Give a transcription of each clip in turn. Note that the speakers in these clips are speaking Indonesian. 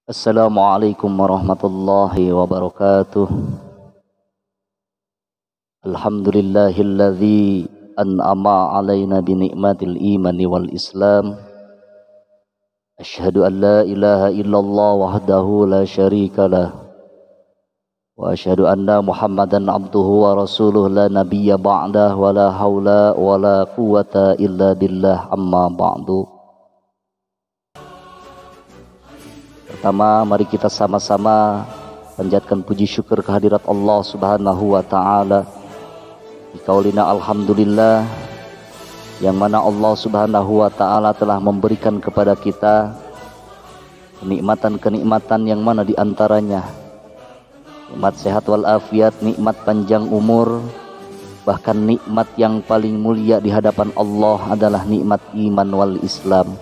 Assalamualaikum warahmatullahi wabarakatuh. Alhamdulillahilladzi an'ama alaina bi ni'matil imani wal islam. Asyhadu an la ilaha illallah wahdahu la syarikalah. Wa asyhadu anna Muhammadan abduhu wa rasuluh la nabiyya ba'dah wa la haula wa la quwwata illa billah amma ba'du. Pertama, mari kita sama-sama panjatkan puji syukur kehadirat Allah Subhanahu wa taala. Biqaulina alhamdulillah, yang mana Allah Subhanahu wa taala telah memberikan kepada kita kenikmatan-kenikmatan yang mana di antaranya nikmat sehat wal afiat, nikmat panjang umur, bahkan nikmat yang paling mulia di hadapan Allah adalah nikmat iman wal Islam.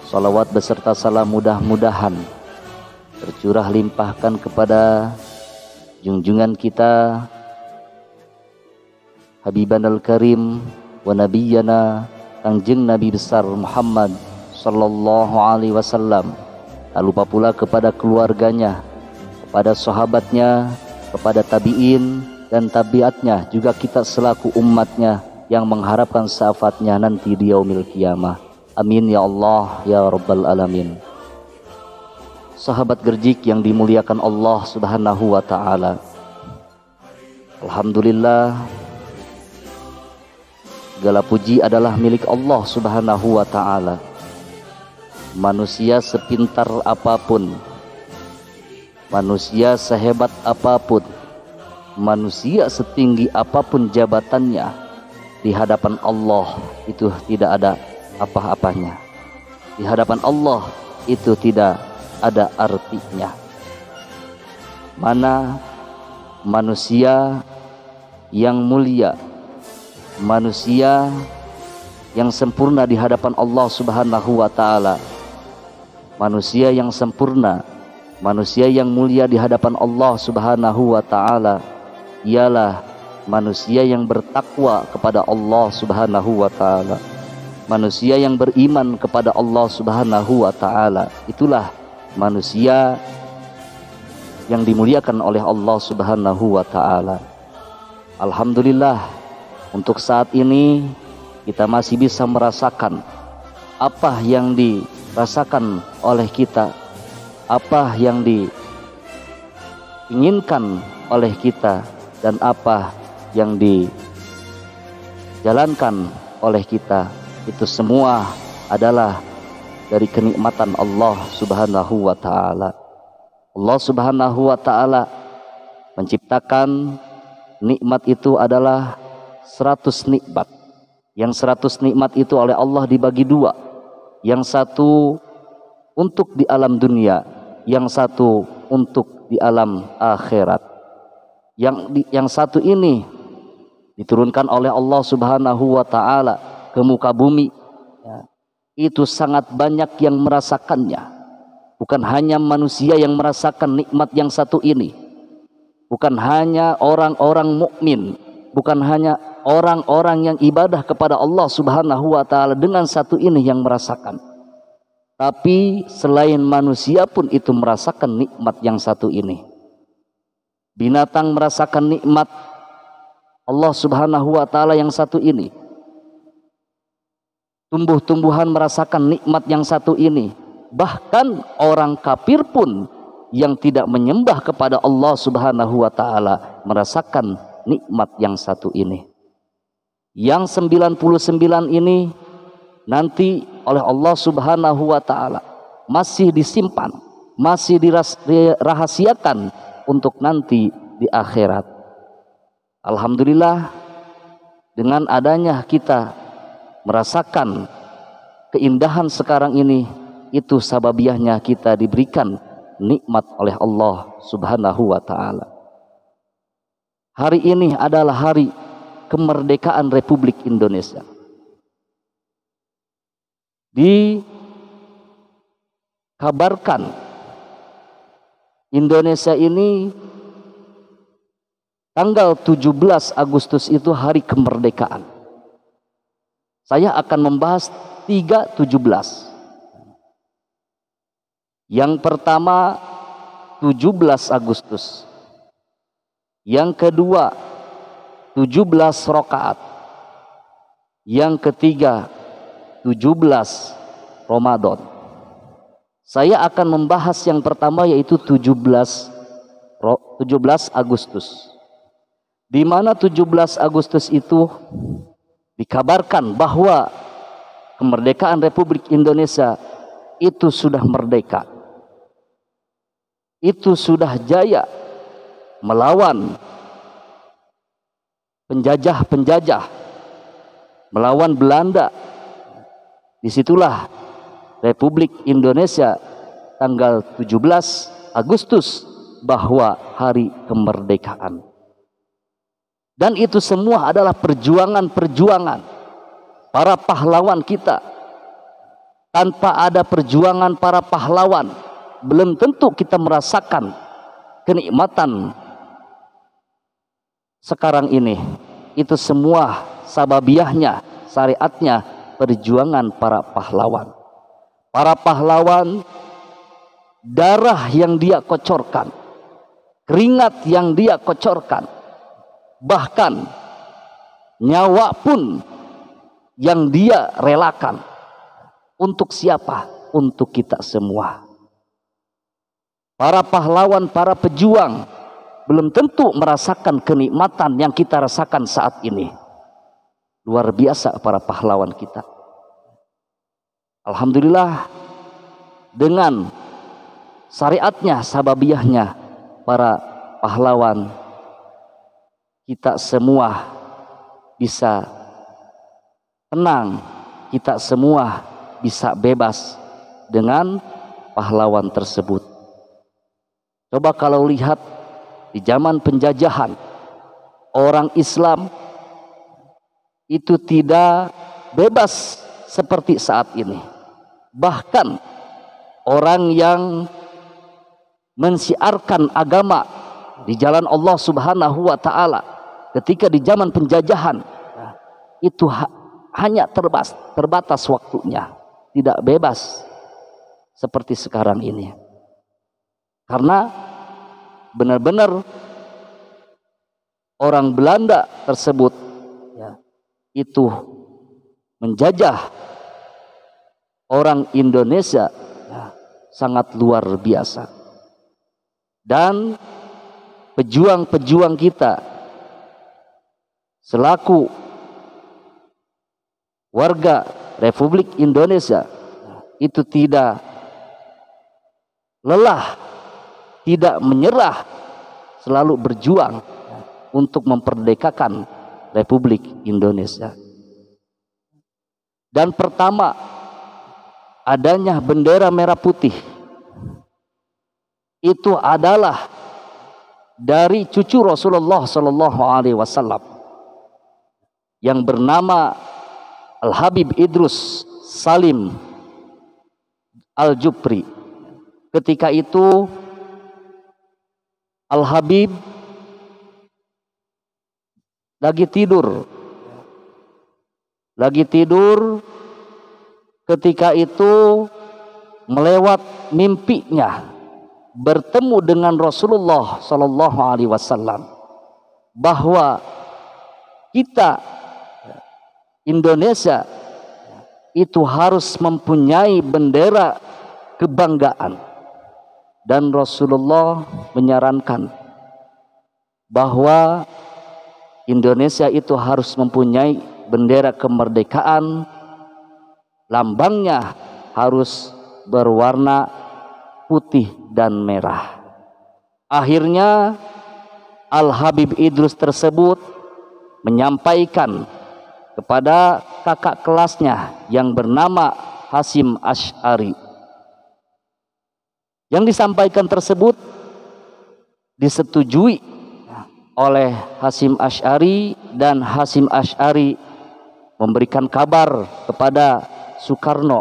Salawat beserta salam mudah-mudahan tercurah limpahkan kepada junjungan kita Habibanal Karim wa Nabiyyana Kangjeng Nabi besar Muhammad sallallahu alaihi wasallam. Tak lupa pula kepada keluarganya, kepada sahabatnya, kepada tabi'in dan tabiatnya, juga kita selaku umatnya yang mengharapkan syafaatnya nanti di yaumil qiyamah. Amin ya Allah ya Rabbal Alamin. Sahabat Gerjik yang dimuliakan Allah Subhanahu wa ta'ala, alhamdulillah, segala puji adalah milik Allah Subhanahu wa ta'ala. Manusia sepintar apapun, manusia sehebat apapun, manusia setinggi apapun jabatannya, di hadapan Allah itu tidak ada apa-apanya. Di hadapan Allah itu tidak ada artinya. Mana manusia yang mulia, manusia yang sempurna di hadapan Allah Subhanahu wa ta'ala, manusia yang sempurna, manusia yang mulia di hadapan Allah Subhanahu wa ta'ala ialah manusia yang bertakwa kepada Allah Subhanahu wa ta'ala, manusia yang beriman kepada Allah Subhanahu wa ta'ala. Itulah manusia yang dimuliakan oleh Allah Subhanahu wa ta'ala. Alhamdulillah, untuk saat ini kita masih bisa merasakan apa yang dirasakan oleh kita, apa yang diinginkan oleh kita, dan apa yang dijalankan oleh kita. Itu semua adalah dari kenikmatan Allah Subhanahu wa ta'ala. Allah Subhanahu wa ta'ala menciptakan nikmat itu adalah 100 nikmat. Yang 100 nikmat itu oleh Allah dibagi dua. Yang satu untuk di alam dunia, yang satu untuk di alam akhirat. Yang satu ini diturunkan oleh Allah Subhanahu wa ta'ala ke muka bumi, ya, itu sangat banyak yang merasakannya. Bukan hanya manusia yang merasakan nikmat yang satu ini, bukan hanya orang-orang mukmin, bukan hanya orang-orang yang ibadah kepada Allah Subhanahu wa ta'ala dengan satu ini yang merasakan, tapi selain manusia pun itu merasakan nikmat yang satu ini. Binatang merasakan nikmat Allah Subhanahu wa ta'ala yang satu ini. Tumbuh-tumbuhan merasakan nikmat yang satu ini. Bahkan orang kafir pun yang tidak menyembah kepada Allah Subhanahu wa ta'ala merasakan nikmat yang satu ini. Yang 99 ini nanti oleh Allah Subhanahu wa ta'ala masih disimpan, masih dirahasiakan untuk nanti di akhirat. Alhamdulillah, dengan adanya kita merasakan keindahan sekarang ini, itu sababiahnya kita diberikan nikmat oleh Allah Subhanahu wa ta'ala. Hari ini adalah hari kemerdekaan Republik Indonesia. Dikabarkan Indonesia ini tanggal 17 Agustus itu hari kemerdekaan. Saya akan membahas 3.17. Yang pertama 17 Agustus. Yang kedua 17 rakaat. Yang ketiga 17 Ramadan. Saya akan membahas yang pertama, yaitu 17 Agustus. Di mana 17 Agustus itu dikabarkan bahwa kemerdekaan Republik Indonesia itu sudah merdeka. Itu sudah jaya melawan penjajah-penjajah, melawan Belanda. Disitulah Republik Indonesia tanggal 17 Agustus bahwa hari kemerdekaan. Dan itu semua adalah perjuangan-perjuangan para pahlawan kita. Tanpa ada perjuangan para pahlawan, belum tentu kita merasakan kenikmatan sekarang ini. Itu semua sababiahnya, syariatnya, perjuangan para pahlawan. Para pahlawan, darah yang dia kocorkan, keringat yang dia kocorkan, bahkan nyawa pun yang dia relakan. Untuk siapa? Untuk kita semua. Para pahlawan, para pejuang belum tentu merasakan kenikmatan yang kita rasakan saat ini. Luar biasa para pahlawan kita. Alhamdulillah, dengan syariatnya, sababiahnya para pahlawan, kita semua bisa tenang, kita semua bisa bebas dengan pahlawan tersebut. Coba kalau lihat di zaman penjajahan, orang Islam itu tidak bebas seperti saat ini. Bahkan orang yang mensiarkan agama di jalan Allah Subhanahu wa Ta'ala ketika di zaman penjajahan itu hanya terbatas waktunya, tidak bebas seperti sekarang ini. Karena benar-benar orang Belanda tersebut itu menjajah orang Indonesia sangat luar biasa. Dan pejuang-pejuang kita selaku warga Republik Indonesia itu tidak lelah, tidak menyerah, selalu berjuang untuk memperdekakan Republik Indonesia. Dan pertama adanya bendera merah putih itu adalah dari cucu Rasulullah Sallallahu Alaihi Wasallam yang bernama Al-Habib Idrus Salim Al-Jupri. Ketika itu Al-Habib lagi tidur, ketika itu melewat mimpinya bertemu dengan Rasulullah Sallallahu Alaihi Wasallam bahwa kita Indonesia itu harus mempunyai bendera kebanggaan. Dan Rasulullah menyarankan bahwa Indonesia itu harus mempunyai bendera kemerdekaan, lambangnya harus berwarna putih dan merah. Akhirnya Al-Habib Idrus tersebut menyampaikan kepada kakak kelasnya yang bernama Hasyim Asy'ari. Yang disampaikan tersebut disetujui oleh Hasyim Asy'ari, dan Hasyim Asy'ari memberikan kabar kepada Soekarno,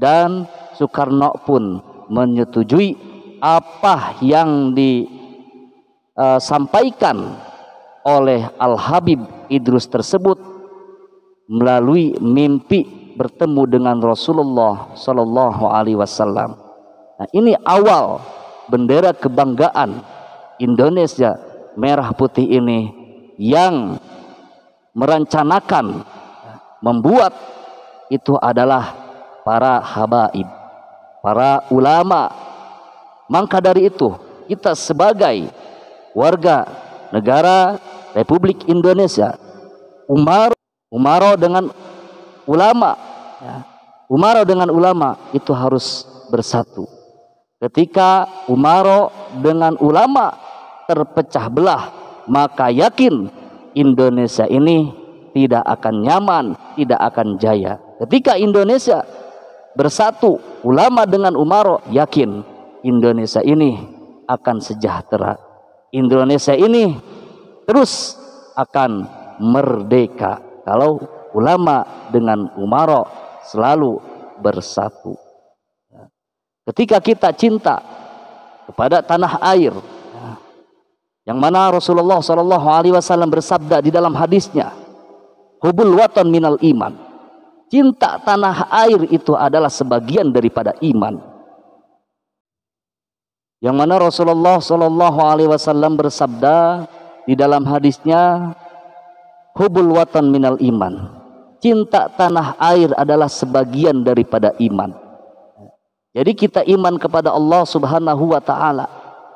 dan Soekarno pun menyetujui apa yang disampaikan oleh Al-Habib Idrus tersebut melalui mimpi bertemu dengan Rasulullah Sallallahu Alaihi Wasallam. Nah, ini awal bendera kebanggaan Indonesia merah putih ini yang merencanakan, membuat itu adalah para habaib, para ulama. Maka dari itu kita sebagai warga negara Republik Indonesia, umaro dengan ulama, umaro dengan ulama itu harus bersatu. Ketika umaro dengan ulama terpecah belah, maka yakin Indonesia ini tidak akan nyaman, tidak akan jaya. Ketika Indonesia bersatu, ulama dengan umaro, yakin Indonesia ini akan sejahtera. Indonesia ini terus akan merdeka kalau ulama dengan umaro selalu bersatu. Ketika kita cinta kepada tanah air, yang mana Rasulullah SAW bersabda di dalam hadisnya, hubul watan minal iman, cinta tanah air itu adalah sebagian daripada iman. Yang mana Rasulullah SAW bersabda di dalam hadisnya, hubul watan minal iman, cinta tanah air adalah sebagian daripada iman. Jadi kita iman kepada Allah Subhanahu wa Ta'ala,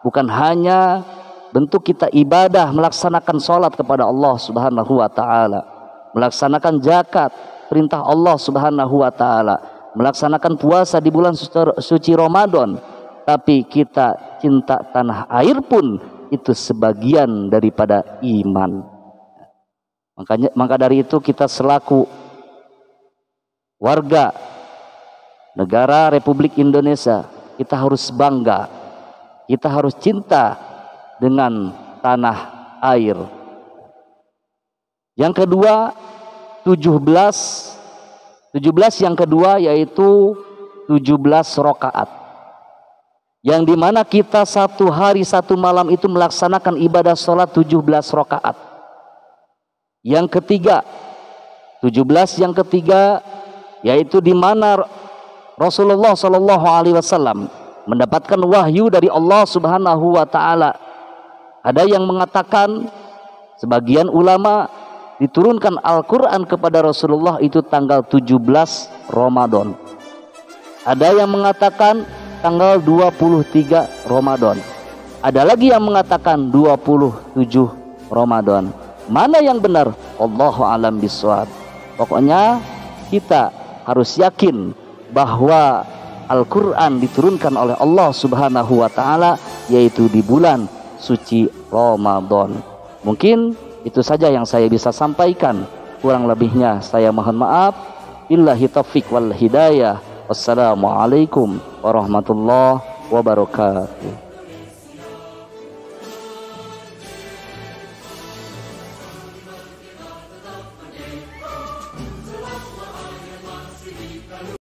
bukan hanya bentuk kita ibadah, melaksanakan sholat kepada Allah Subhanahu wa Ta'ala, melaksanakan zakat, perintah Allah Subhanahu wa Ta'ala, melaksanakan puasa di bulan suci Ramadan, tapi kita cinta tanah air pun itu sebagian daripada iman. Maka dari itu kita selaku warga negara Republik Indonesia, kita harus bangga, kita harus cinta dengan tanah air. Yang kedua, 17 yang kedua yaitu 17 rakaat. Yang dimana kita satu hari satu malam itu melaksanakan ibadah sholat 17 rakaat. Yang ketiga, 17 yang ketiga yaitu dimana Rasulullah SAW mendapatkan wahyu dari Allah Subhanahu wa Ta'ala. Ada yang mengatakan, sebagian ulama, diturunkan Al-Quran kepada Rasulullah itu tanggal 17 Ramadan. Ada yang mengatakan tanggal 23 Ramadan. Ada lagi yang mengatakan 27 Ramadan. Mana yang benar? Allahu a'lam bishawab. Pokoknya kita harus yakin bahwa Al-Quran diturunkan oleh Allah Subhanahu wa Ta'ala, yaitu di bulan suci Ramadan. Mungkin itu saja yang saya bisa sampaikan. Kurang lebihnya saya mohon maaf. Billahi taufiq wal hidayah. Wassalamualaikum warahmatullahi wabarakatuh.